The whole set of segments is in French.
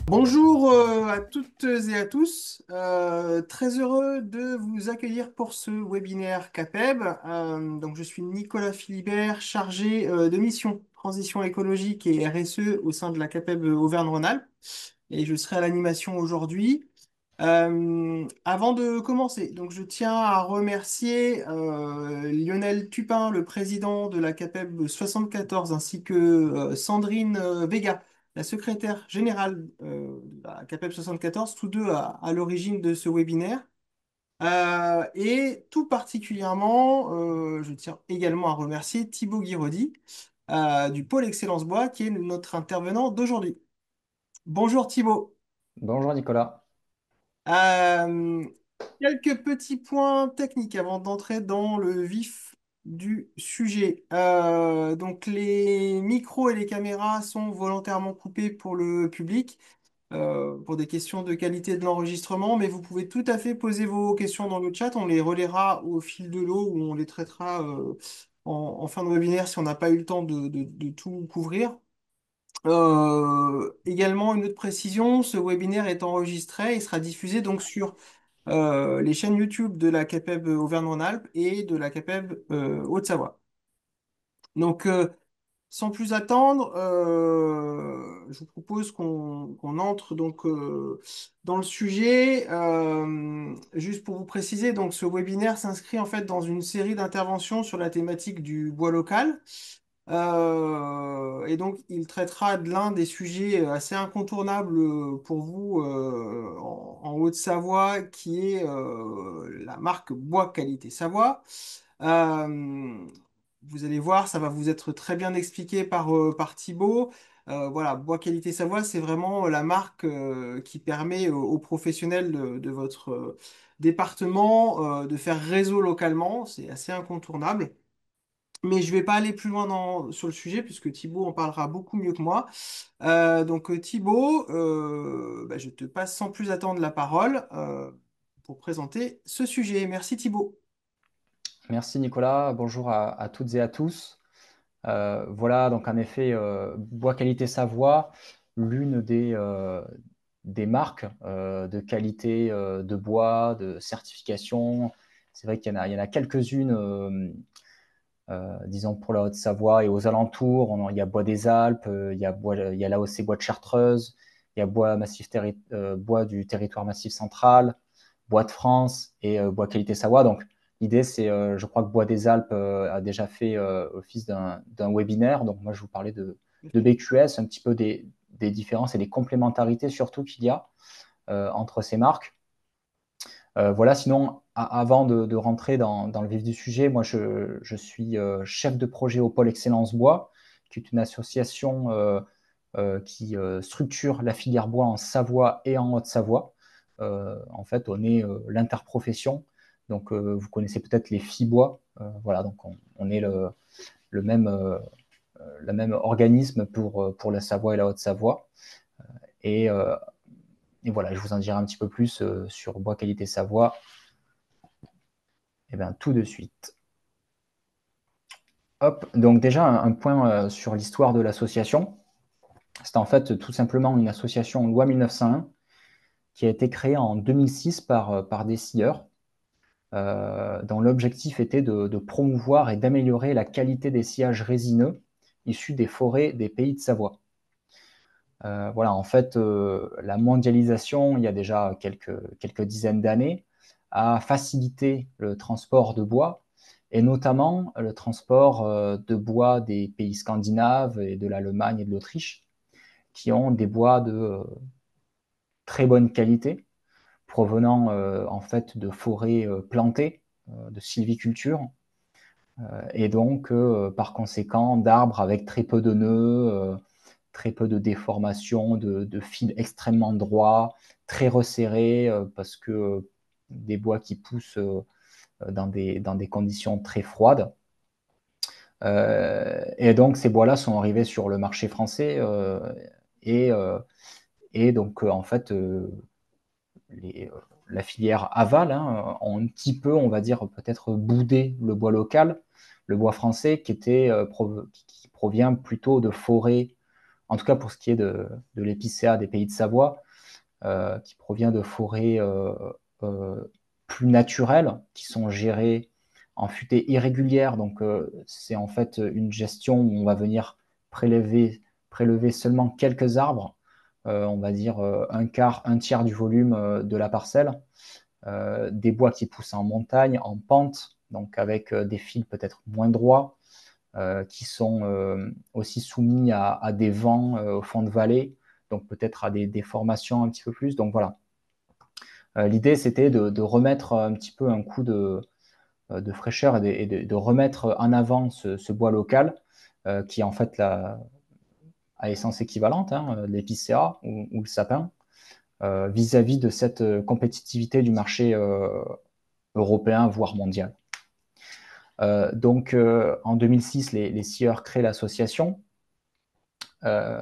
Bonjour à toutes et à tous. Très heureux de vous accueillir pour ce webinaire CAPEB. Donc, je suis Nicolas Philibert, chargé de mission transition écologique et RSE au sein de la CAPEB Auvergne-Rhône-Alpes. Et je serai à l'animation aujourd'hui. Avant de commencer, donc je tiens à remercier Lionel Tupin, le président de la CAPEB 74, ainsi que Sandrine Vega, la secrétaire générale de la CAPEB 74, tous deux à l'origine de ce webinaire. Et tout particulièrement, je tiens également à remercier Thibaut Guiraudy du pôle Excellence Bois, qui est notre intervenant d'aujourd'hui. Bonjour Thibaut. Bonjour Nicolas. Euh, Quelques petits points techniques avant d'entrer dans le vif du sujet. Donc les micros et les caméras sont volontairement coupés pour le public pour des questions de qualité de l'enregistrement, mais vous pouvez tout à fait poser vos questions dans le chat. On les relaiera au fil de l'eau ou on les traitera en fin de webinaire si on n'a pas eu le temps de tout couvrir. Également, une autre précision, ce webinaire est enregistré et sera diffusé donc sur les chaînes YouTube de la CAPEB Auvergne-Rhône-Alpes et de la CAPEB Haute-Savoie. Donc, sans plus attendre, je vous propose qu'on entre donc dans le sujet. Juste pour vous préciser, donc ce webinaire s'inscrit en fait dans une série d'interventions sur la thématique du bois local. Et donc, il traitera de l'un des sujets assez incontournables pour vous en Haute-Savoie, qui est la marque Bois Qualité Savoie. Euh, Vous allez voir, ça va vous être très bien expliqué par Thibaut. Voilà, Bois Qualité Savoie, c'est vraiment la marque qui permet aux professionnels de votre département de faire réseau localement. C'est assez incontournable. Mais je ne vais pas aller plus loin sur le sujet puisque Thibaut en parlera beaucoup mieux que moi. Thibaut, bah, je te passe sans plus attendre la parole pour présenter ce sujet. Merci Thibaut. Merci Nicolas. Bonjour à toutes et à tous. Voilà, donc en effet, Bois Qualité Savoie, l'une des marques de qualité de bois, de certification. C'est vrai qu'il y en a quelques-unes, disons pour la Haute-Savoie et aux alentours. Il y a Bois des Alpes, il y a l'AOC Bois de Chartreuse, il y a Bois du territoire massif central, Bois de France et Bois Qualité Savoie. Donc, l'idée, c'est, je crois que Bois des Alpes a déjà fait office d'un webinaire. Donc, moi, je vous parlais de BQS, un petit peu des différences et des complémentarités surtout qu'il y a entre ces marques. Voilà, sinon, avant de rentrer dans le vif du sujet, moi, je suis chef de projet au pôle Excellence Bois, qui est une association qui structure la filière bois en Savoie et en Haute-Savoie. En fait, on est l'interprofession. Donc, vous connaissez peut-être les FIBois. Voilà, donc on est le même, le même organisme pour la Savoie et la Haute-Savoie. Et, euh, et voilà, je vous en dirai un petit peu plus sur Bois Qualité Savoie. Eh bien, tout de suite. Hop, donc déjà un point sur l'histoire de l'association. C'est en fait tout simplement une association loi 1901 qui a été créée en 2006 par des scieurs, dont l'objectif était de promouvoir et d'améliorer la qualité des sciages résineux issus des forêts des pays de Savoie. Voilà, en fait, la mondialisation, il y a déjà quelques dizaines d'années, a facilité le transport de bois, et notamment le transport de bois des pays scandinaves et de l'Allemagne et de l'Autriche, qui ont des bois de très bonne qualité, provenant en fait de forêts plantées, de sylviculture, et donc par conséquent d'arbres avec très peu de nœuds, très peu de déformations, de fils extrêmement droits, très resserrés, parce que des bois qui poussent dans des conditions très froides. Et donc ces bois-là sont arrivés sur le marché français et, euh, et donc en fait les, la filière aval ont un petit peu, on va dire, peut-être boudé le bois local, le bois français qui provient plutôt de forêts, en tout cas pour ce qui est de l'épicéa des pays de Savoie, qui provient de forêts euh, plus naturelles, qui sont gérées en futaies irrégulières. Donc, c'est en fait une gestion où on va venir prélever seulement quelques arbres, on va dire un quart, un tiers du volume de la parcelle. Des bois qui poussent en montagne, en pente, donc avec des fils peut-être moins droits, qui sont aussi soumis à des vents au fond de vallée, donc peut-être à des déformations un petit peu plus. Donc voilà. L'idée, c'était de remettre un petit peu un coup de fraîcheur et de remettre en avant ce bois local, qui est en fait à essence équivalente, l'épicéa ou le sapin, vis-à-vis de cette compétitivité du marché européen, voire mondial. Donc, en 2006, les scieurs créent l'association euh,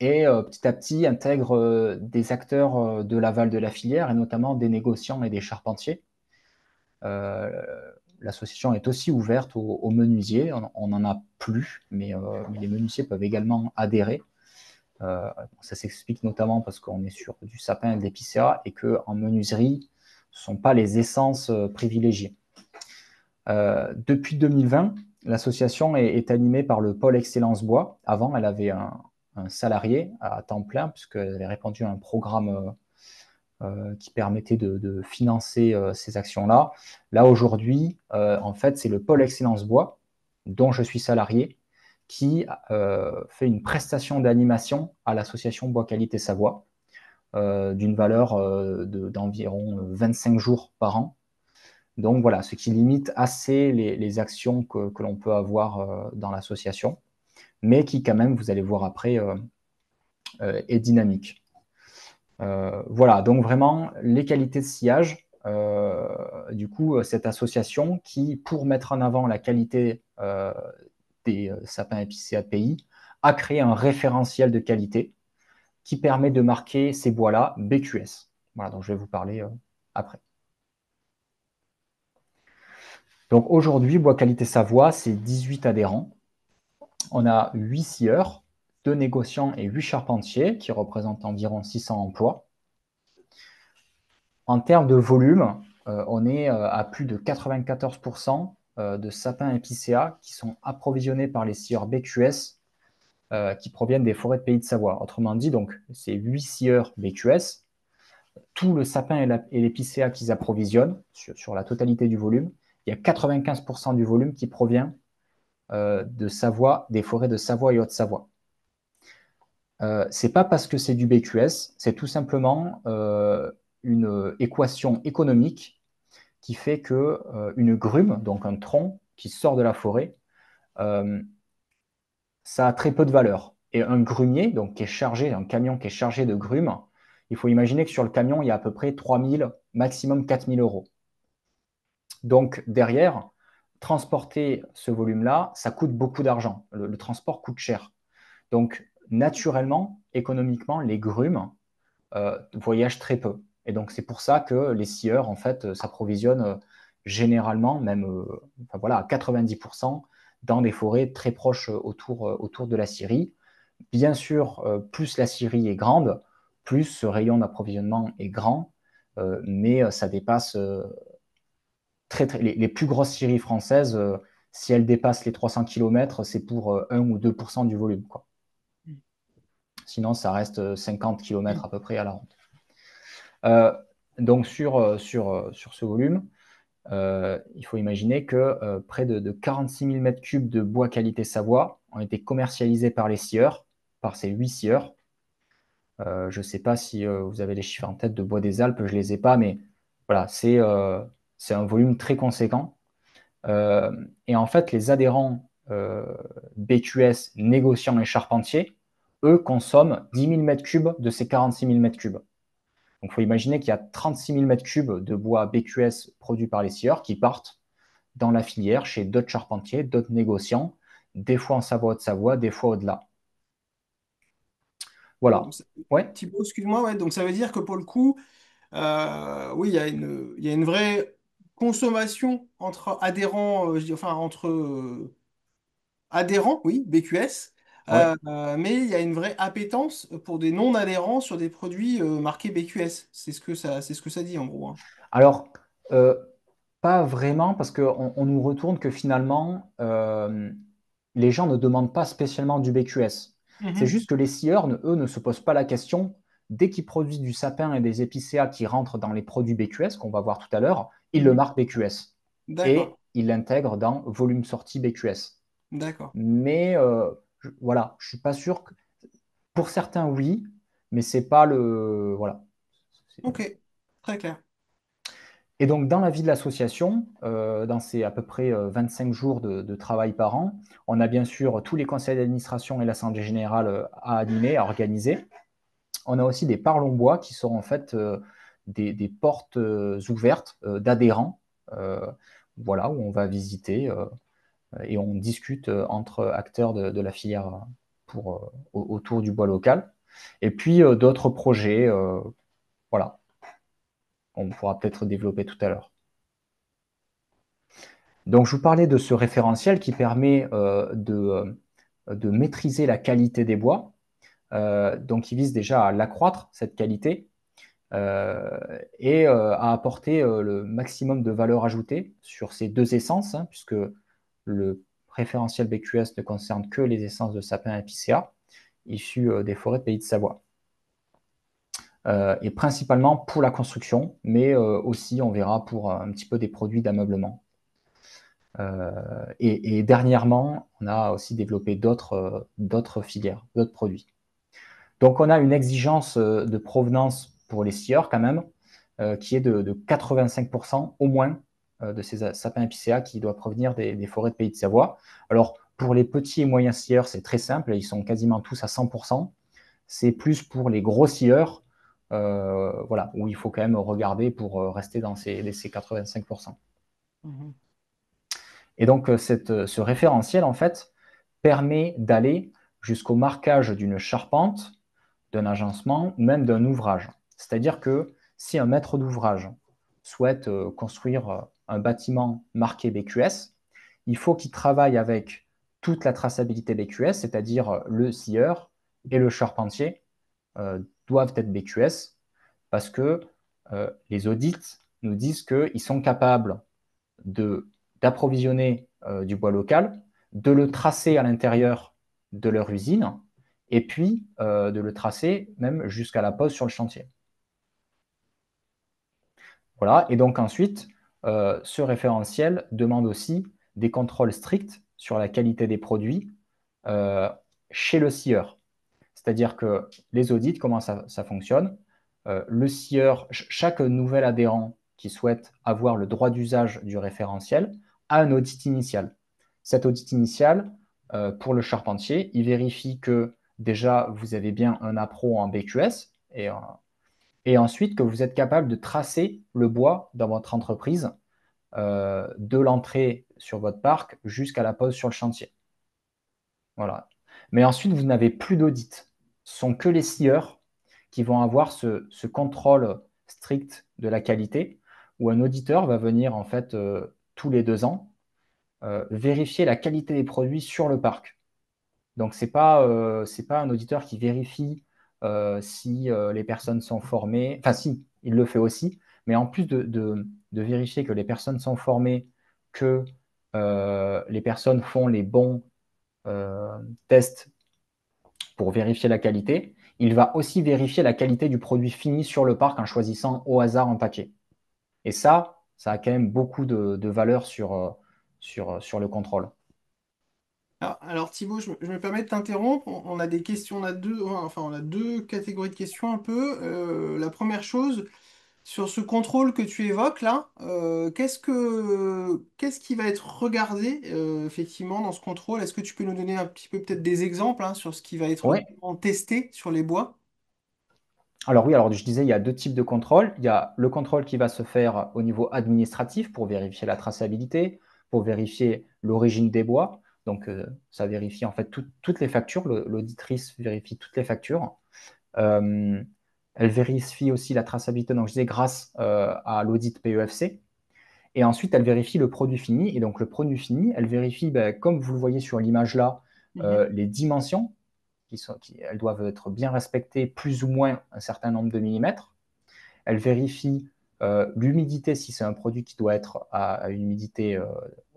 et petit à petit intègrent des acteurs de l'aval de la filière et notamment des négociants et des charpentiers. Euh, L'association est aussi ouverte aux menuisiers. On n'en a plus, mais les menuisiers peuvent également adhérer. Ça s'explique notamment parce qu'on est sur du sapin et de l'épicéa et qu'en menuiserie, ce ne sont pas les essences privilégiées. Depuis 2020, l'association est animée par le pôle Excellence Bois. Avant, elle avait un salarié à temps plein, puisqu'elle avait répondu à un programme qui permettait de financer ces actions-là. Là, aujourd'hui, en fait, c'est le pôle Excellence Bois, dont je suis salarié, qui fait une prestation d'animation à l'association Bois Qualité Savoie, d'une valeur d'environ 25 jours par an. Donc voilà, ce qui limite assez les actions que l'on peut avoir dans l'association, mais qui quand même, vous allez voir après, est dynamique. Voilà, donc vraiment les qualités de sillage. Du coup, cette association qui, pour mettre en avant la qualité des sapins épicés API, a créé un référentiel de qualité qui permet de marquer ces bois-là BQS. Voilà, donc je vais vous parler après. Donc aujourd'hui, Bois Qualité Savoie, c'est 18 adhérents. On a 8 scieurs, 2 négociants et 8 charpentiers qui représentent environ 600 emplois. En termes de volume, on est à plus de 94% de sapins épicéa qui sont approvisionnés par les scieurs BQS qui proviennent des forêts de Pays de Savoie. Autrement dit, donc, c'est 8 scieurs BQS, tout le sapin et l'épicéa qu'ils approvisionnent sur la totalité du volume. Il y a 95% du volume qui provient de Savoie, des forêts de Savoie et Haute-Savoie. C'est pas parce que c'est du BQS, c'est tout simplement une équation économique qui fait que une grume, donc un tronc qui sort de la forêt, euh, ça a très peu de valeur. Et un grumier, donc qui est chargé, un camion qui est chargé de grumes, il faut imaginer que sur le camion, il y a à peu près 3 000, maximum 4 000 euros. Donc derrière, transporter ce volume-là, ça coûte beaucoup d'argent. Le transport coûte cher. Donc naturellement, économiquement, les grumes voyagent très peu. Et donc c'est pour ça que les scieurs, en fait, s'approvisionnent généralement, même enfin, voilà, à 90% dans des forêts très proches autour de la scierie. Bien sûr, plus la scierie est grande, plus ce rayon d'approvisionnement est grand, mais ça dépasse les plus grosses scieries françaises, si elles dépassent les 300 km, c'est pour 1 ou 2% du volume, quoi. Sinon, ça reste 50 km à peu près à la ronde. Euh, donc, sur ce volume, il faut imaginer que près de 46 000 m3 de bois qualité Savoie ont été commercialisés par les scieurs, par ces 8 scieurs. Je ne sais pas si vous avez les chiffres en tête de Bois des Alpes, je ne les ai pas, mais voilà, c'est un volume très conséquent. Et en fait, les adhérents BQS, négociants et charpentiers, eux, consomment 10 000 m3 de ces 46 000 m3. Donc, il faut imaginer qu'il y a 36 000 m3 de bois BQS produits par les scieurs qui partent dans la filière chez d'autres charpentiers, d'autres négociants, des fois en Savoie-Haute-Savoie, des fois au-delà. Voilà. Donc, Ouais. Thibaut, excuse-moi, ouais, donc ça veut dire que pour le coup, Oui, il y a une vraie consommation entre adhérents, enfin entre adhérents, oui, BQS, Ouais. mais il y a une vraie appétence pour des non-adhérents sur des produits marqués BQS. C'est ce que ça dit en gros, hein. Alors, euh, pas vraiment, parce qu'on nous retourne que finalement, les gens ne demandent pas spécialement du BQS. C'est Mhm. juste que les scieurs, eux, ne se posent pas la question. Dès qu'ils produisent du sapin et des épicéas qui rentrent dans les produits BQS, qu'on va voir tout à l'heure, ils le Mhm. marquent BQS. D'accord, Et ils l'intègrent dans volume sorti BQS. d'accord. Mais voilà, je suis pas sûr que... Pour certains, oui, mais c'est pas le... Voilà. Ok, très clair. Et donc, dans la vie de l'association, dans ces à peu près 25 jours de travail par an, on a bien sûr tous les conseils d'administration et l'assemblée générale à animer, à organiser. On a aussi des parlons bois qui sont en fait des portes ouvertes d'adhérents, euh, voilà, où on va visiter et on discute entre acteurs de la filière autour du bois local. Et puis d'autres projets, voilà, qu'on pourra peut-être développer tout à l'heure. Donc, je vous parlais de ce référentiel qui permet de maîtriser la qualité des bois. Donc, il vise déjà à l'accroître, cette qualité, et à apporter le maximum de valeur ajoutée sur ces deux essences, hein, puisque le référentiel BQS ne concerne que les essences de sapin épicéa issues des forêts de Pays de Savoie. Et principalement pour la construction, mais aussi, on verra, pour un petit peu des produits d'ameublement. Et dernièrement, on a aussi développé d'autres filières, d'autres produits. Donc, on a une exigence de provenance pour les scieurs quand même, qui est de 85% au moins de ces sapins épicéas qui doivent provenir des forêts de Pays de Savoie. Alors, pour les petits et moyens scieurs, c'est très simple, ils sont quasiment tous à 100%. C'est plus pour les gros scieurs, voilà, où il faut quand même regarder pour rester dans ces 85%. Mhm. Et donc, ce référentiel, en fait, permet d'aller jusqu'au marquage d'une charpente, d'un agencement ou même d'un ouvrage. C'est-à-dire que si un maître d'ouvrage souhaite construire un bâtiment marqué BQS, il faut qu'il travaille avec toute la traçabilité BQS, c'est-à-dire le scieur et le charpentier doivent être BQS parce que les audits nous disent qu'ils sont capables d'approvisionner du bois local, de le tracer à l'intérieur de leur usine, et puis de le tracer même jusqu'à la pose sur le chantier. Voilà. Et donc ensuite, ce référentiel demande aussi des contrôles stricts sur la qualité des produits euh, chez le scieur. C'est-à-dire que les audits, comment ça fonctionne? Le scieur, chaque nouvel adhérent qui souhaite avoir le droit d'usage du référentiel a un audit initial. Cet audit initial, pour le charpentier, il vérifie que déjà vous avez bien un appro en BQS et ensuite que vous êtes capable de tracer le bois dans votre entreprise de l'entrée sur votre parc jusqu'à la pose sur le chantier. Voilà. Mais ensuite, vous n'avez plus d'audit. Ce sont que les scieurs qui vont avoir ce contrôle strict de la qualité, où un auditeur va venir en fait tous les 2 ans vérifier la qualité des produits sur le parc. Donc, c'est pas un auditeur qui vérifie si les personnes sont formées. Enfin, si, il le fait aussi. Mais en plus de vérifier que les personnes sont formées, que les personnes font les bons tests pour vérifier la qualité, il va aussi vérifier la qualité du produit fini sur le parc en choisissant au hasard un paquet. Et ça a quand même beaucoup de valeur sur le contrôle. Alors, Thibaut, je me permets de t'interrompre. On a des questions, on a deux catégories de questions un peu. La première chose, sur ce contrôle que tu évoques là, qu'est-ce qui va être regardé effectivement dans ce contrôle? Est-ce que tu peux nous donner un petit peu peut-être des exemples hein, sur ce qui va être Oui, vraiment testé sur les bois? alors oui, alors je disais, il y a deux types de contrôle. Il y a le contrôle qui va se faire au niveau administratif pour vérifier la traçabilité, pour vérifier l'origine des bois. Donc, ça vérifie en fait toutes les factures. L'auditrice vérifie toutes les factures. Euh, Elle vérifie aussi la traçabilité, donc je disais, grâce à l'audit PEFC. Et ensuite, elle vérifie le produit fini. Et donc, le produit fini, elle vérifie, ben, comme vous le voyez sur l'image là, Mhm. les dimensions, elles doivent être bien respectées, plus ou moins un certain nombre de millimètres. Elle vérifie l'humidité, si c'est un produit qui doit être à une humidité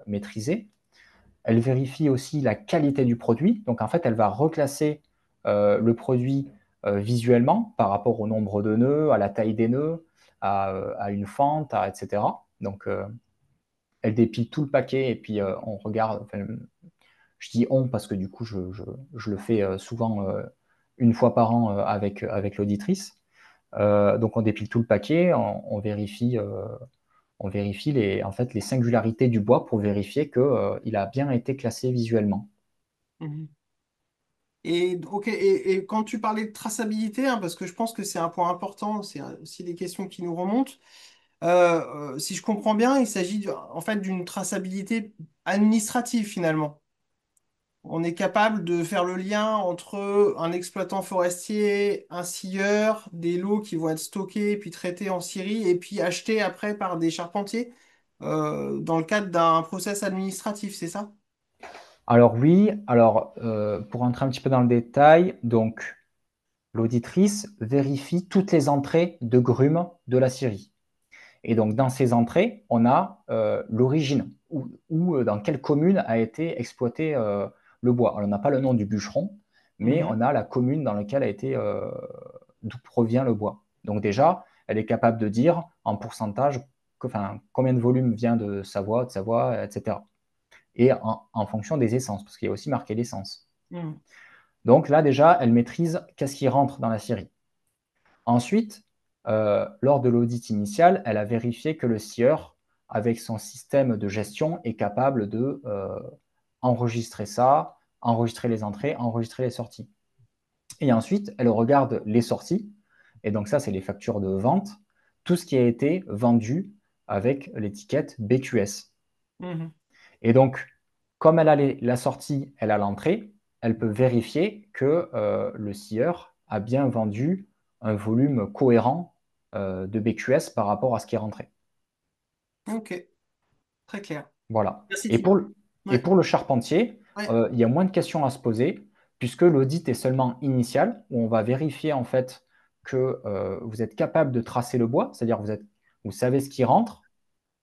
maîtrisée. Elle vérifie aussi la qualité du produit. Donc, en fait, elle va reclasser le produit visuellement par rapport au nombre de nœuds, à la taille des nœuds, à une fente, etc. Donc, elle dépile tout le paquet et puis on regarde. Enfin, je dis on parce que du coup, je le fais souvent une fois par an avec l'auditrice. Donc, on dépile tout le paquet, on vérifie en fait, les singularités du bois pour vérifier qu'il a bien été classé visuellement. Mhm. Et, ok, et quand tu parlais de traçabilité, hein, parce que je pense que c'est un point important, c'est aussi des questions qui nous remontent. Si je comprends bien, il s'agit en fait d'une traçabilité administrative finalement. On est capable de faire le lien entre un exploitant forestier, un scieur, des lots qui vont être stockés puis traités en scierie et puis achetés après par des charpentiers dans le cadre d'un process administratif, c'est ça? Alors oui, alors pour entrer un petit peu dans le détail, donc l'auditrice vérifie toutes les entrées de grumes de la scierie. Et donc, dans ces entrées, on a l'origine, dans quelle commune a été exploité le bois. Alors, on n'a pas le nom du bûcheron, mais Mhm. on a la commune dans laquelle a été, d'où provient le bois. Donc déjà, elle est capable de dire en pourcentage combien de volume vient de Savoie, etc. Et en fonction des essences, parce qu'il y a aussi marqué l'essence. Mhm. Donc là, déjà, elle maîtrise qu'est-ce qui rentre dans la scierie. Ensuite, lors de l'audit initial, elle a vérifié que le scieur, avec son système de gestion, est capable de enregistrer ça, enregistrer les entrées, enregistrer les sorties. Et ensuite, elle regarde les sorties. Et donc ça, c'est les factures de vente, tout ce qui a été vendu avec l'étiquette BQS. Mhm. Et donc, comme elle a la sortie, elle a l'entrée, elle peut vérifier que le scieur a bien vendu un volume cohérent de BQS par rapport à ce qui est rentré. Ok, très clair. Voilà. Merci Et pour Thibaut. le, et Ouais, pour le charpentier, ouais. il y a moins de questions à se poser puisque l'audit est seulement initial, où on va vérifier en fait que vous êtes capable de tracer le bois, c'est-à-dire vous savez ce qui rentre,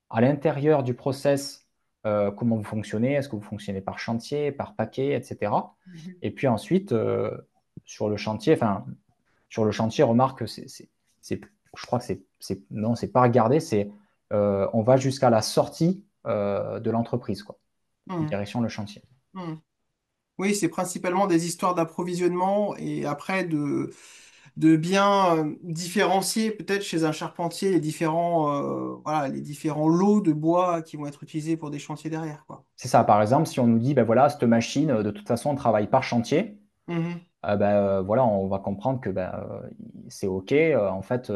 à l'intérieur du process, comment vous fonctionnez, est-ce que vous fonctionnez par chantier, par paquet, etc. Mhm. Et puis ensuite, sur le chantier, remarque que je crois que non, c'est pas regarder, on va jusqu'à la sortie de l'entreprise, quoi, Mhm. direction le chantier. Mhm. Oui, c'est principalement des histoires d'approvisionnement et après de bien différencier peut-être chez un charpentier les voilà, les différents lots de bois qui vont être utilisés pour des chantiers derrière, quoi. C'est ça, par exemple, si on nous dit, ben voilà, cette machine, de toute façon, on travaille par chantier, Mhm. voilà, on va comprendre que c'est OK. En fait,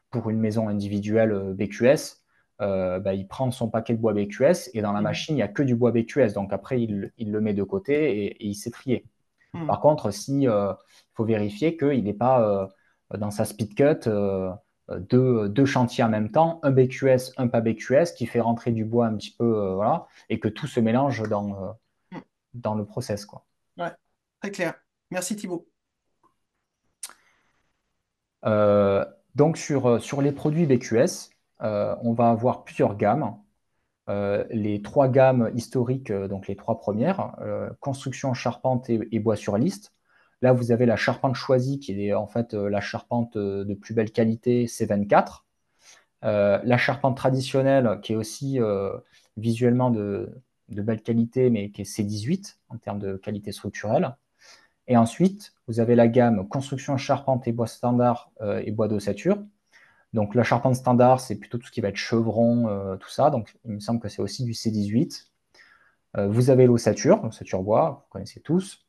pour une maison individuelle BQS, il prend son paquet de bois BQS et dans la Mhm. machine, il n'y a que du bois BQS. Donc après, il le met de côté et il sait trier. Par Mhm. contre, si, il faut vérifier qu'il n'est pas dans sa speed cut deux chantiers en même temps, un BQS, un pas BQS, qui fait rentrer du bois un petit peu, voilà, et que tout se mélange Mhm. dans le process, quoi. Ouais, très clair. Merci Thibaut. Euh, donc sur les produits BQS, on va avoir plusieurs gammes. Les trois gammes historiques, donc les trois premières, construction, charpente et bois sur liste. Là, vous avez la charpente choisie qui est en fait la charpente de plus belle qualité C24. La charpente traditionnelle qui est aussi visuellement de belle qualité mais qui est C18 en termes de qualité structurelle. Et ensuite, vous avez la gamme construction, charpente et bois standard et bois d'ossature. Donc la charpente standard, c'est plutôt tout ce qui va être chevron, tout ça. Donc il me semble que c'est aussi du C18. Vous avez l'ossature, l'ossature bois, vous connaissez tous.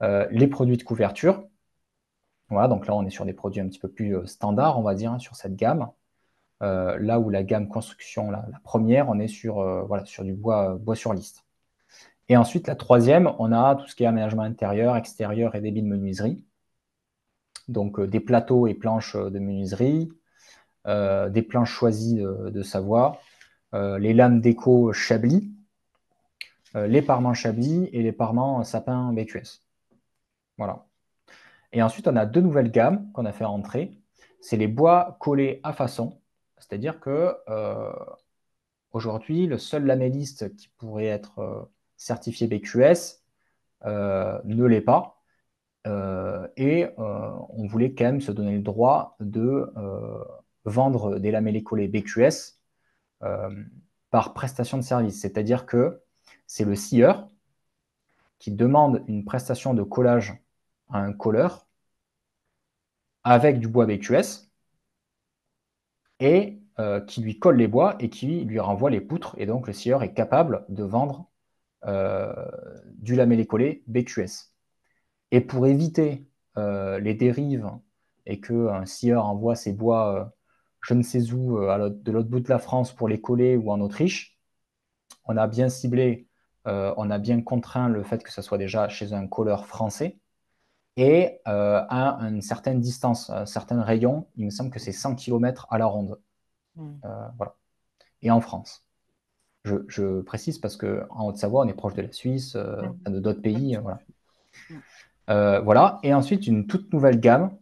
Les produits de couverture. Voilà, donc là on est sur des produits un petit peu plus standards, on va dire, hein, sur cette gamme. Là où la gamme construction, la première, on est voilà, sur du bois sur liste. Et ensuite, la troisième, on a tout ce qui est aménagement intérieur, extérieur et débit de menuiserie. Donc des plateaux et planches de menuiserie, des planches choisies de Savoie, les lames déco Chablis, les parements Chablis et les parements sapin BQS. Voilà. Et ensuite, on a deux nouvelles gammes qu'on a fait entrer. C'est les bois collés à façon. C'est-à-dire que aujourd'hui, le seul lamelliste qui pourrait être certifié BQS ne l'est pas. On voulait quand même se donner le droit de vendre des lamellés collés BQS euh, par prestation de service. C'est-à-dire que c'est le scieur qui demande une prestation de collage à un colleur avec du bois BQS et qui lui colle les bois et qui lui renvoie les poutres. Et donc, le scieur est capable de vendre euh, du lamellé collé BQS. Et pour éviter les dérives et qu'un scieur envoie ses bois je ne sais où, de l'autre bout de la France pour les coller ou en Autriche, on a bien ciblé, on a bien contraint le fait que ce soit déjà chez un colleur français et à une certaine distance, un certain rayon, il me semble que c'est 100 km à la ronde. Mm. Voilà. Et en France. Je précise parce qu'en Haute-Savoie, on est proche de la Suisse, Mm. de d'autres Ouais, pays. tout à Voilà. fait. Mm. Voilà. Et ensuite, une toute nouvelle gamme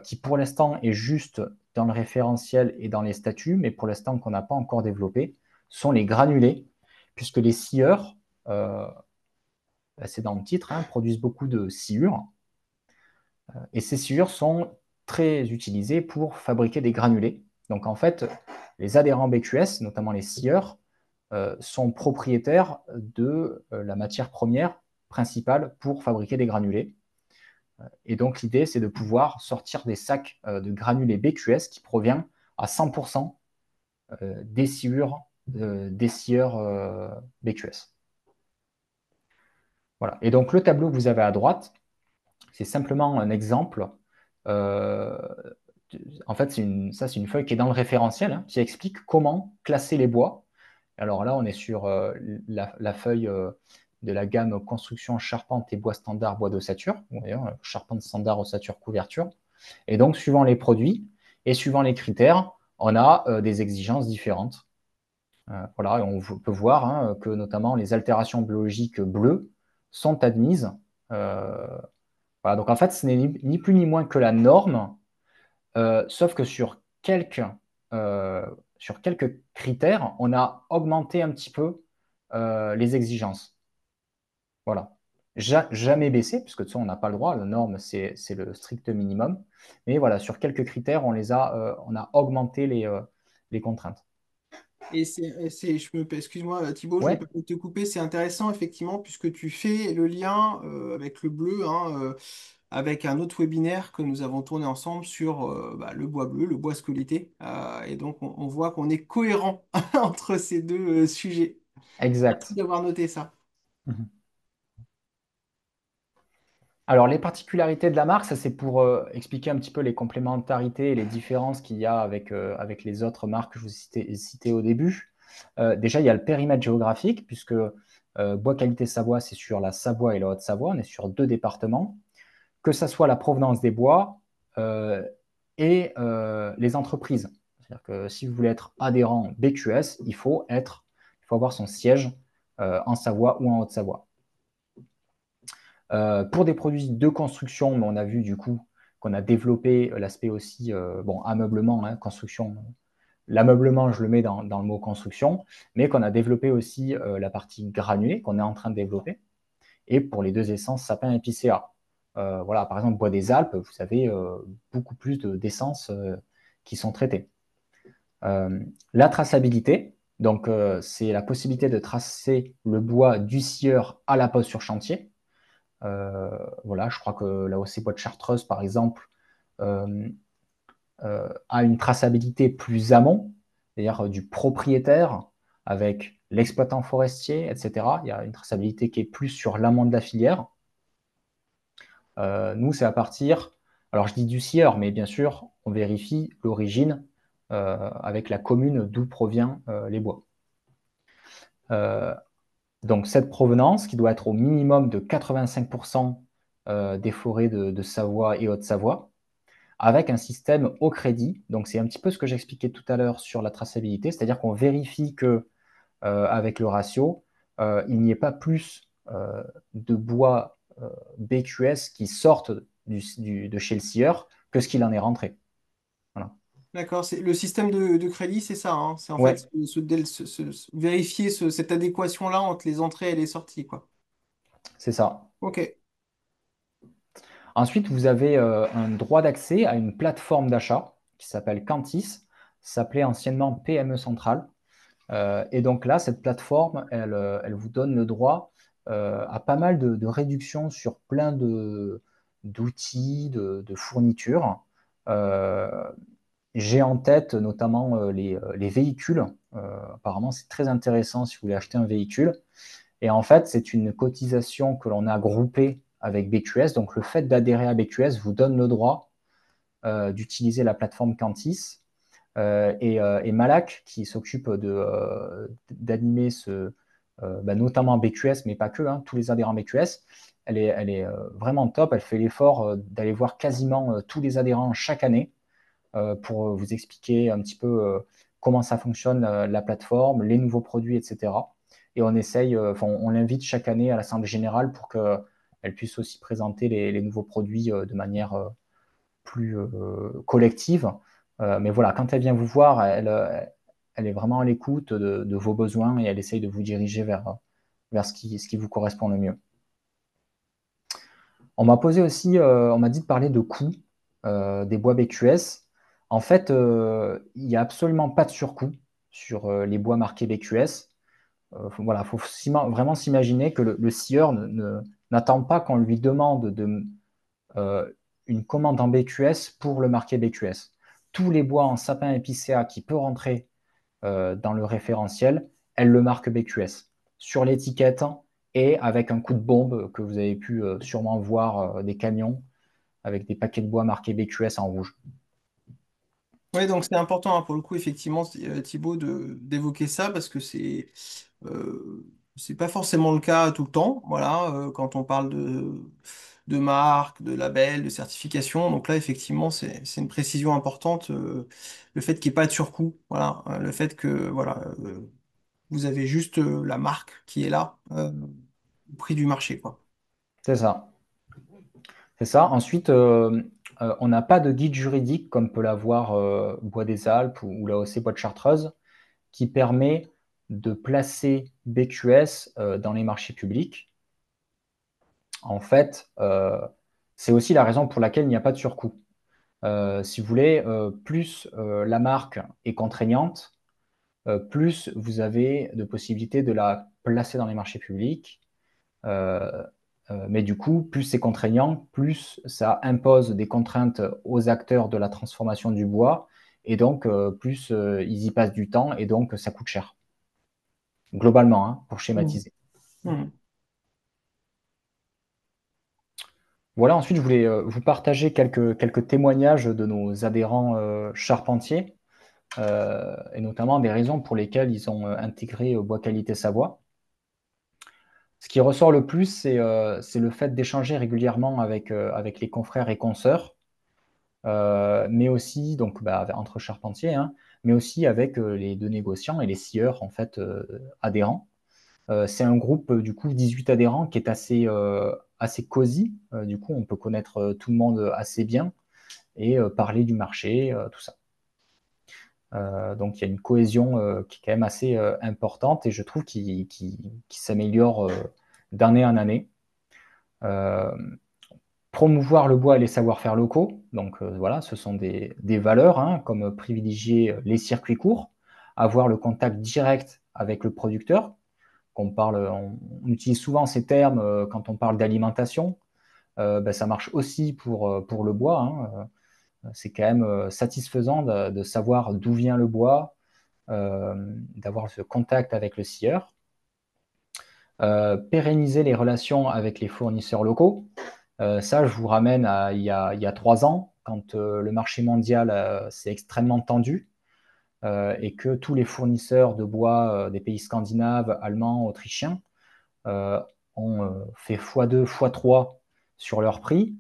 qui, pour l'instant, est juste dans le référentiel et dans les statuts, mais pour l'instant, qu'on n'a pas encore développé, sont les granulés, puisque les scieurs, c'est dans le titre, hein, produisent beaucoup de sciure. Et ces sciures sont très utilisées pour fabriquer des granulés. Donc, en fait, les adhérents BQS, notamment les scieurs, sont propriétaires de la matière première principale pour fabriquer des granulés. Et donc, l'idée, c'est de pouvoir sortir des sacs de granulés BQS qui provient à 100% des scieurs BQS. Voilà. Et donc, le tableau que vous avez à droite, c'est simplement un exemple. Euh, En fait, c'est une feuille qui est dans le référentiel, hein, qui explique comment classer les bois. Alors là, on est sur la feuille de la gamme construction charpente et bois standard, bois d'ossature. D'ailleurs, charpente standard, ossature, couverture. Et donc, suivant les produits et suivant les critères, on a des exigences différentes. Voilà, et on peut voir hein, que notamment les altérations biologiques bleues sont admises. Euh, voilà, donc en fait, ce n'est ni plus ni moins que la norme, sauf que euh, sur quelques critères, on a augmenté un petit peu les exigences. Voilà. Jamais baissé, puisque de toute façon, on n'a pas le droit. La norme, c'est le strict minimum. Mais voilà, sur quelques critères, on a augmenté les contraintes. Excuse-moi Thibaut, je me Ouais, permets de te couper, c'est intéressant effectivement puisque tu fais le lien avec le bleu, hein, avec un autre webinaire que nous avons tourné ensemble sur le bois bleu, le bois scolyté. Et donc on voit qu'on est cohérent entre ces deux sujets. Merci exact. d'avoir noté ça. Mhm. Alors, les particularités de la marque, ça c'est pour expliquer un petit peu les complémentarités et les différences qu'il y a avec les autres marques que je vous citais au début. Déjà, il y a le périmètre géographique, puisque Bois Qualité Savoie, c'est sur la Savoie et la Haute-Savoie, on est sur deux départements, que ça soit la provenance des bois euh, et les entreprises. C'est-à-dire que si vous voulez être adhérent BQS, il faut avoir son siège en Savoie ou en Haute-Savoie. Pour des produits de construction, mais on a vu du coup qu'on a développé l'aspect aussi, bon, ameublement, hein, construction. L'ameublement, je le mets dans le mot construction, mais qu'on a développé aussi la partie granulée qu'on est en train de développer. Et pour les deux essences, sapin et épicéa. Voilà, par exemple, bois des Alpes, vous avez beaucoup plus d'essences qui sont traitées. La traçabilité, donc c'est la possibilité de tracer le bois du scieur à la pose sur chantier. Voilà, je crois que la OC Bois de Chartreuse, par exemple, euh, a une traçabilité plus amont, c'est-à-dire du propriétaire avec l'exploitant forestier, etc. Il y a une traçabilité qui est plus sur l'amont de la filière. Nous, c'est à partir, alors je dis du scieur, mais bien sûr, on vérifie l'origine avec la commune d'où provient les bois. Euh, donc cette provenance, qui doit être au minimum de 85% des forêts de Savoie et Haute-Savoie, avec un système au crédit. Donc, c'est un petit peu ce que j'expliquais tout à l'heure sur la traçabilité, c'est-à-dire qu'on vérifie que avec le ratio, il n'y ait pas plus de bois BQS qui sortent de chez le scieur que ce qu'il en est rentré. Voilà. D'accord, c'est le système de crédit, c'est ça, hein. C'est en fait Ouais, vérifier cette adéquation-là entre les entrées et les sorties, quoi. c'est ça. Ok. Ensuite, vous avez un droit d'accès à une plateforme d'achat qui s'appelle Cantis, s'appelait anciennement PME Central. Et donc là, cette plateforme, elle vous donne le droit à pas mal de réductions sur plein d'outils, de fournitures. Euh, j'ai en tête notamment les véhicules. Apparemment, c'est très intéressant si vous voulez acheter un véhicule. Et en fait, c'est une cotisation que l'on a groupée avec BQS. Donc, le fait d'adhérer à BQS vous donne le droit d'utiliser la plateforme Cantis. Et Malak, qui s'occupe d'animer notamment BQS, mais pas que, hein, tous les adhérents BQS, elle est vraiment top. Elle fait l'effort d'aller voir quasiment tous les adhérents chaque année pour vous expliquer un petit peu comment ça fonctionne, la plateforme, les nouveaux produits, etc. Et on essaye, on l'invite chaque année à l'Assemblée générale pour qu'elle puisse aussi présenter les nouveaux produits de manière plus collective. Mais voilà, quand elle vient vous voir, elle est vraiment à l'écoute de vos besoins et elle essaye de vous diriger vers ce qui vous correspond le mieux. On m'a posé aussi, on m'a dit de parler de coûts des bois BQS. En fait, il n'y a absolument pas de surcoût sur les bois marqués BQS. Voilà, faut vraiment s'imaginer que le scieur n'attend pas qu'on lui demande euh, une commande en BQS pour le marqué BQS. Tous les bois en sapin épicéa qui peut rentrer dans le référentiel, elle le marque BQS sur l'étiquette et avec un coup de bombe que vous avez pu sûrement voir des camions avec des paquets de bois marqués BQS en rouge. Oui, donc c'est important, hein, pour le coup, effectivement, Thibaut, d'évoquer ça parce que c'est pas forcément le cas tout le temps. Voilà, quand on parle de marque, de label, de certification. Donc là, effectivement, c'est une précision importante. Le fait qu'il n'y ait pas de surcoût. Voilà, le fait que voilà, vous avez juste la marque qui est là au prix du marché, quoi. C'est ça. C'est ça. Ensuite, on n'a pas de guide juridique comme peut l'avoir Bois des Alpes ou l'AOC Bois de Chartreuse qui permet de placer BQS dans les marchés publics. En fait, c'est aussi la raison pour laquelle il n'y a pas de surcoût. Si vous voulez, plus la marque est contraignante, plus vous avez de possibilités de la placer dans les marchés publics. Euh, mais du coup, plus c'est contraignant, plus ça impose des contraintes aux acteurs de la transformation du bois, et donc plus ils y passent du temps, et donc ça coûte cher, globalement, hein, pour Mhm. schématiser. Mhm. Voilà, ensuite, je voulais vous partager quelques témoignages de nos adhérents charpentiers, et notamment des raisons pour lesquelles ils ont intégré Bois Qualité Savoie. Ce qui ressort le plus, c'est le fait d'échanger régulièrement avec les confrères et consoeurs, mais aussi donc entre charpentiers, hein, mais aussi avec les deux négociants et les scieurs en fait adhérents. C'est un groupe du coup 18 adhérents qui est assez cosy. Du coup, on peut connaître tout le monde assez bien et parler du marché, tout ça. Donc il y a une cohésion qui est quand même assez importante et je trouve qui s'améliore d'année en année. Euh, Promouvoir le bois et les savoir-faire locaux. Donc voilà, ce sont des valeurs, hein, comme privilégier les circuits courts, avoir le contact direct avec le producteur. On utilise souvent ces termes quand on parle d'alimentation. Ça marche aussi pour le bois, hein. C'est quand même satisfaisant de savoir d'où vient le bois, d'avoir ce contact avec le scieur. Pérenniser les relations avec les fournisseurs locaux. Ça, je vous ramène à il y a 3 ans, quand le marché mondial s'est extrêmement tendu et que tous les fournisseurs de bois des pays scandinaves, allemands, autrichiens euh, ont fait x2, x3 sur leur prix.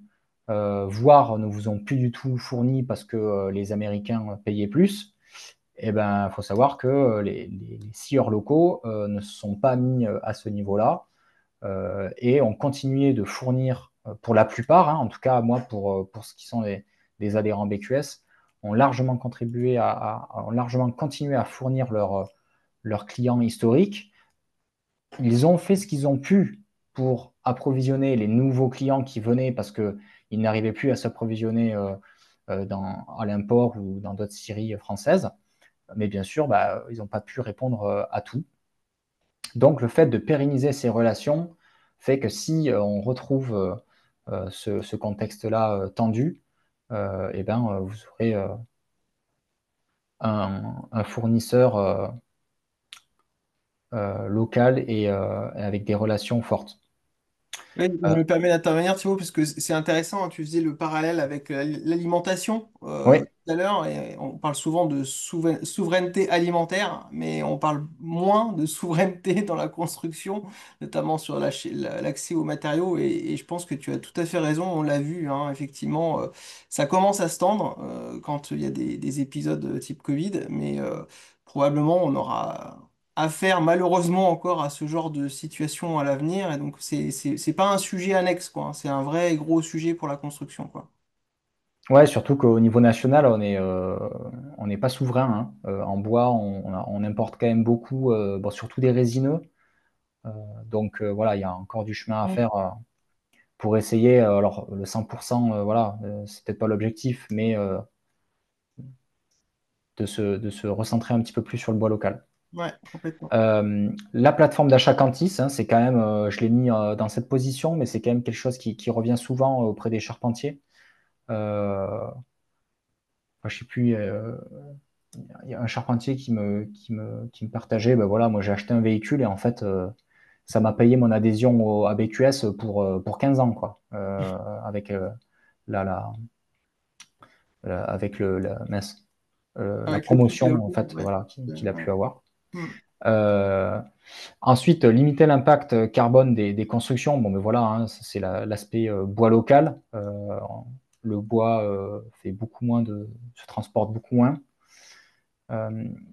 voire ne vous ont plus du tout fourni parce que les Américains payaient plus, eh ben, il faut savoir que les scieurs locaux ne se sont pas mis à ce niveau-là et ont continué de fournir, pour la plupart, hein, en tout cas moi pour ce qui sont des adhérents BQS, ont largement contribué ont largement continué à fournir leurs clients historiques. Ils ont fait ce qu'ils ont pu pour approvisionner les nouveaux clients qui venaient parce qu'ils n'arrivaient plus à s'approvisionner à l'import ou dans d'autres scieries françaises. Mais bien sûr, bah, ils n'ont pas pu répondre à tout. Donc, le fait de pérenniser ces relations fait que si on retrouve ce contexte-là tendu, eh ben, vous aurez un fournisseur local et avec des relations fortes. Oui, je Euh, me permets d'intervenir, Thibaut, parce que c'est intéressant, hein. Tu faisais le parallèle avec l'alimentation oui, tout à l'heure, et on parle souvent de souveraineté alimentaire, mais on parle moins de souveraineté dans la construction, notamment sur l'accès aux matériaux, et je pense que tu as tout à fait raison, on l'a vu, hein, effectivement, ça commence à se tendre quand il y a des épisodes type Covid, mais probablement on aura affaire malheureusement encore à ce genre de situation à l'avenir. Et donc, c'est pas un sujet annexe, quoi, hein. C'est un vrai gros sujet pour la construction, quoi. ouais, surtout qu'au niveau national, on n'est pas souverain, hein. En bois, on importe quand même beaucoup, bon, surtout des résineux. Euh, donc voilà, il y a encore du chemin à Mm. faire pour essayer. Alors le 100%, voilà, c'est peut-être pas l'objectif, mais de se recentrer un petit peu plus sur le bois local. Ouais, complètement. La plateforme d'achat Cantis, hein, c'est quand même, je l'ai mis dans cette position, mais c'est quand même quelque chose qui revient souvent auprès des charpentiers. Enfin, je sais plus, il y a un charpentier qui me partageait, ben voilà, moi j'ai acheté un véhicule et en fait, ça m'a payé mon adhésion à BQS pour 15 ans, quoi, avec, la, la, avec mince, la Avec le prix au promotion en cours, fait, ouais. voilà, qu'il a Ouais. pu avoir. Mm. Euh, Ensuite, limiter l'impact carbone des constructions. Bon, mais voilà, hein, c'est l'aspect bois local. Le bois se transporte beaucoup moins.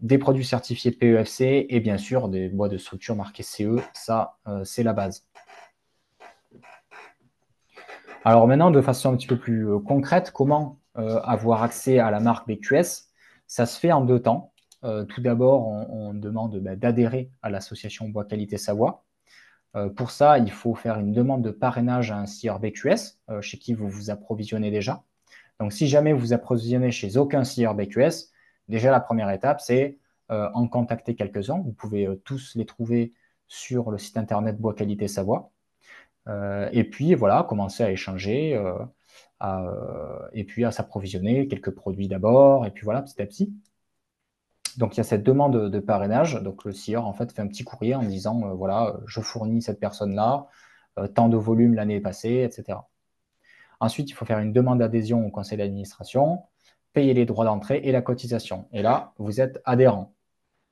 Des produits certifiés PEFC et bien sûr des bois de structure marqués CE, ça c'est la base. Alors maintenant, de façon un petit peu plus concrète, comment avoir accès à la marque BQS? Ça se fait en deux temps. Tout d'abord, on demande d'adhérer à l'association Bois Qualité Savoie. Pour ça, il faut faire une demande de parrainage à un scieur BQS chez qui vous vous approvisionnez déjà. Donc, si jamais vous approvisionnez chez aucun scieur BQS, déjà la première étape, c'est en contacter quelques-uns. Vous pouvez tous les trouver sur le site internet Bois Qualité Savoie. Et puis voilà, commencer à échanger et puis à s'approvisionner quelques produits d'abord, et puis voilà, petit à petit. Donc il y a cette demande de parrainage. Donc le scieur en fait fait un petit courrier en disant voilà, je fournis cette personne-là, tant de volume l'année passée, etc. Ensuite, il faut faire une demande d'adhésion au conseil d'administration, payer les droits d'entrée et la cotisation. Et là, vous êtes adhérent.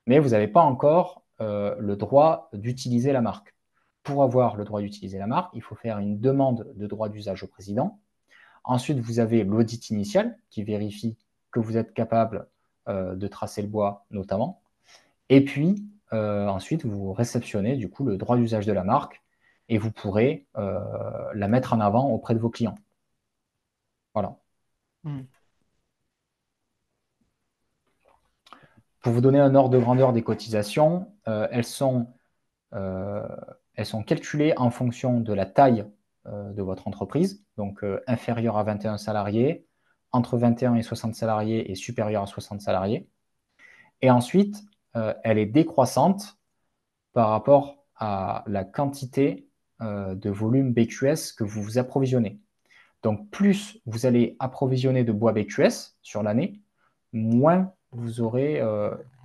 Mais vous n'avez pas encore le droit d'utiliser la marque. Pour avoir le droit d'utiliser la marque, il faut faire une demande de droit d'usage au président. Ensuite, vous avez l'audit initial qui vérifie que vous êtes capable de tracer le bois notamment. Et puis, ensuite, vous réceptionnez du coup le droit d'usage de la marque et vous pourrez la mettre en avant auprès de vos clients. Voilà. Mm. Pour vous donner un ordre de grandeur des cotisations, euh, elles sont calculées en fonction de la taille de votre entreprise, donc inférieure à 21 salariés, entre 21 et 60 salariés et supérieure à 60 salariés. Et ensuite, elle est décroissante par rapport à la quantité de volume BQS que vous vous approvisionnez. Donc, plus vous allez approvisionner de bois BQS sur l'année, moins vous aurez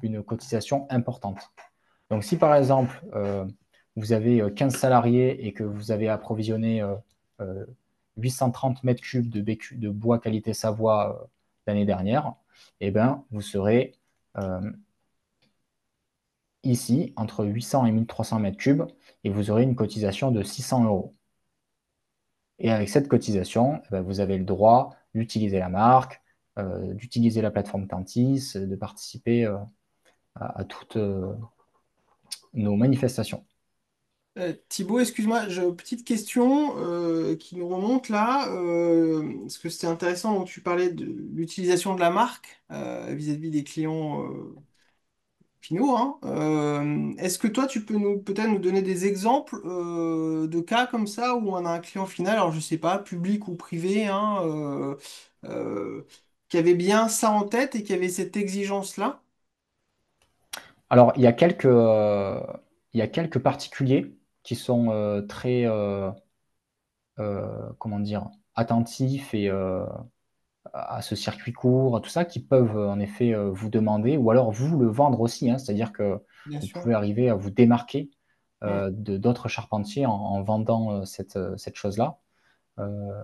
une cotisation importante. Donc, si par exemple, vous avez 15 salariés et que vous avez approvisionné 830 mètres cubes de bois qualité Savoie l'année dernière, eh ben, vous serez ici entre 800 et 1300 mètres cubes et vous aurez une cotisation de 600 euros. Et avec cette cotisation, eh ben, vous avez le droit d'utiliser la marque, d'utiliser la plateforme Tantis, de participer à toutes nos manifestations. Thibaut, excuse-moi, j'ai une petite question qui nous remonte là, parce que c'était intéressant, donc tu parlais de l'utilisation de la marque vis-à-vis des clients finaux, hein. Est-ce que toi, tu peux nous peut-être nous donner des exemples de cas comme ça où on a un client final, alors je sais pas, public ou privé, hein, euh, qui avait bien ça en tête et qui avait cette exigence-là? Alors, il y a quelques particuliers qui sont très, comment dire, attentifs et à ce circuit court, à tout ça, qui peuvent en effet vous demander, ou alors vous le vendre aussi, hein, c'est-à-dire que Bien vous sûr. pouvez arriver à vous démarquer Hmm. de d'autres charpentiers en vendant cette chose-là. Euh,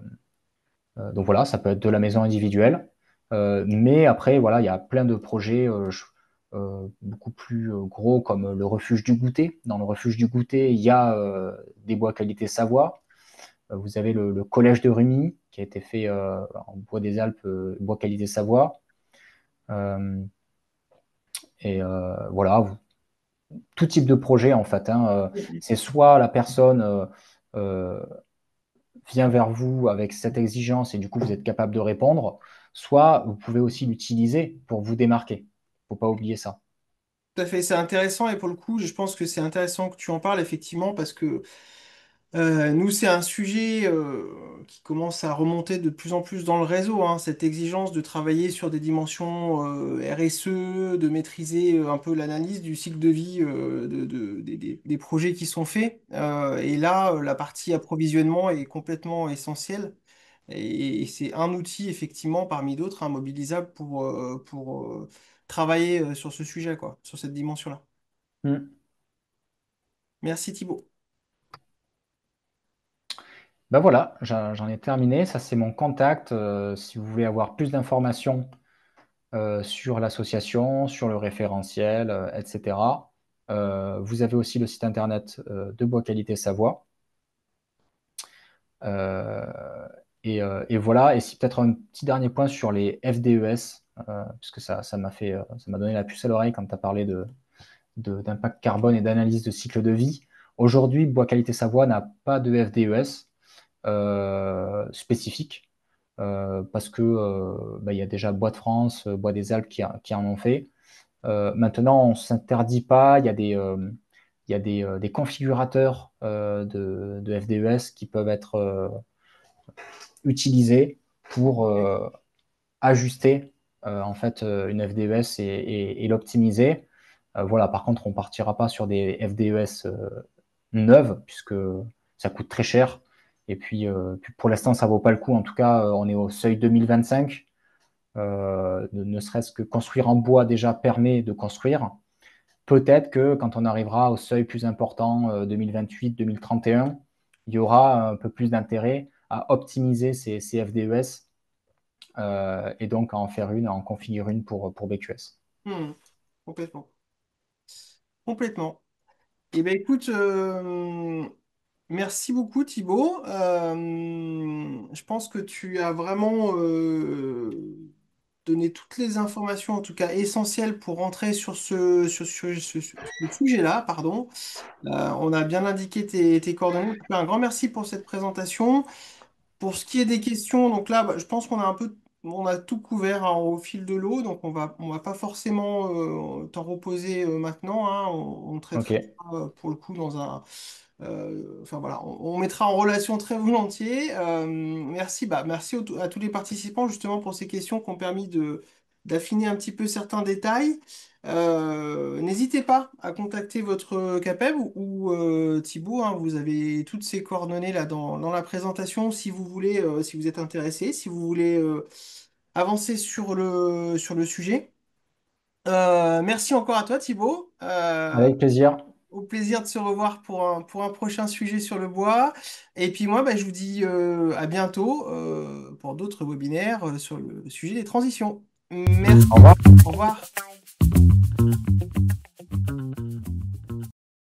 donc voilà, ça peut être de la maison individuelle. Mais après, voilà, il y a plein de projets beaucoup plus gros comme le refuge du goûter. Dans le refuge du goûter, il y a des bois qualité Savoie. Vous avez le collège de Rumi qui a été fait en bois des Alpes, bois qualité Savoie. Euh, voilà, tout type de projet en fait, hein. C'est soit la personne euh, vient vers vous avec cette exigence et du coup vous êtes capable de répondre, soit vous pouvez aussi l'utiliser pour vous démarquer. Il ne faut pas oublier ça. Tout à fait, c'est intéressant et pour le coup, je pense que c'est intéressant que tu en parles effectivement parce que nous, c'est un sujet qui commence à remonter de plus en plus dans le réseau, hein, cette exigence de travailler sur des dimensions RSE, de maîtriser un peu l'analyse du cycle de vie des projets qui sont faits. Et là, la partie approvisionnement est complètement essentielle. Et c'est un outil, effectivement, parmi d'autres, hein, mobilisable pour travailler sur ce sujet, quoi, sur cette dimension-là. Hmm. Merci Thibaut. Ben voilà, j'en ai terminé. Ça, c'est mon contact. Si vous voulez avoir plus d'informations sur l'association, sur le référentiel, etc., vous avez aussi le site internet de Bois Qualité Savoie. Euh, et voilà, et si peut-être un petit dernier point sur les FDES, puisque ça m'a fait, ça m'a donné la puce à l'oreille quand tu as parlé d'impact carbone et d'analyse de cycle de vie. Aujourd'hui, Bois Qualité Savoie n'a pas de FDES spécifique, parce que bah, il y a déjà Bois de France, Bois des Alpes qui en ont fait. Maintenant, on ne s'interdit pas, il y a des configurateurs de FDES qui peuvent être utilisés pour ajuster en fait une FDES et l'optimiser. Voilà, par contre, on partira pas sur des FDES neuves puisque ça coûte très cher. Et puis pour l'instant, ça vaut pas le coup. En tout cas, on est au seuil 2025. Ne serait-ce que construire en bois déjà permet de construire. Peut-être que quand on arrivera au seuil plus important, 2028-2031, il y aura un peu plus d'intérêt à optimiser ces FDES et donc à en faire une, à en configurer une pour BQS. Hmm, complètement. Complètement. Eh bien, écoute, merci beaucoup Thibaut. Je pense que tu as vraiment donné toutes les informations, en tout cas essentielles, pour rentrer sur ce sujet-là, pardon. On a bien indiqué tes coordonnées. En tout cas, un grand merci pour cette présentation. Pour ce qui est des questions, donc là, bah, je pense on a tout couvert hein, au fil de l'eau, donc on va pas forcément t'en reposer maintenant, hein. On Ok, traitera ça, pour le coup enfin voilà, on mettra en relation très volontiers. Merci, bah, merci à tous les participants justement pour ces questions qui ont permis d'affiner un petit peu certains détails. N'hésitez pas à contacter votre CAPEB ou Thibaut, hein, vous avez toutes ces coordonnées là dans la présentation si vous voulez, si vous êtes intéressé, si vous voulez avancer sur le sujet. Merci encore à toi Thibaut. avec plaisir. Au plaisir de se revoir pour un prochain sujet sur le bois. Et puis moi, bah, je vous dis à bientôt pour d'autres webinaires sur le sujet des transitions. Merci. Au revoir. Au revoir.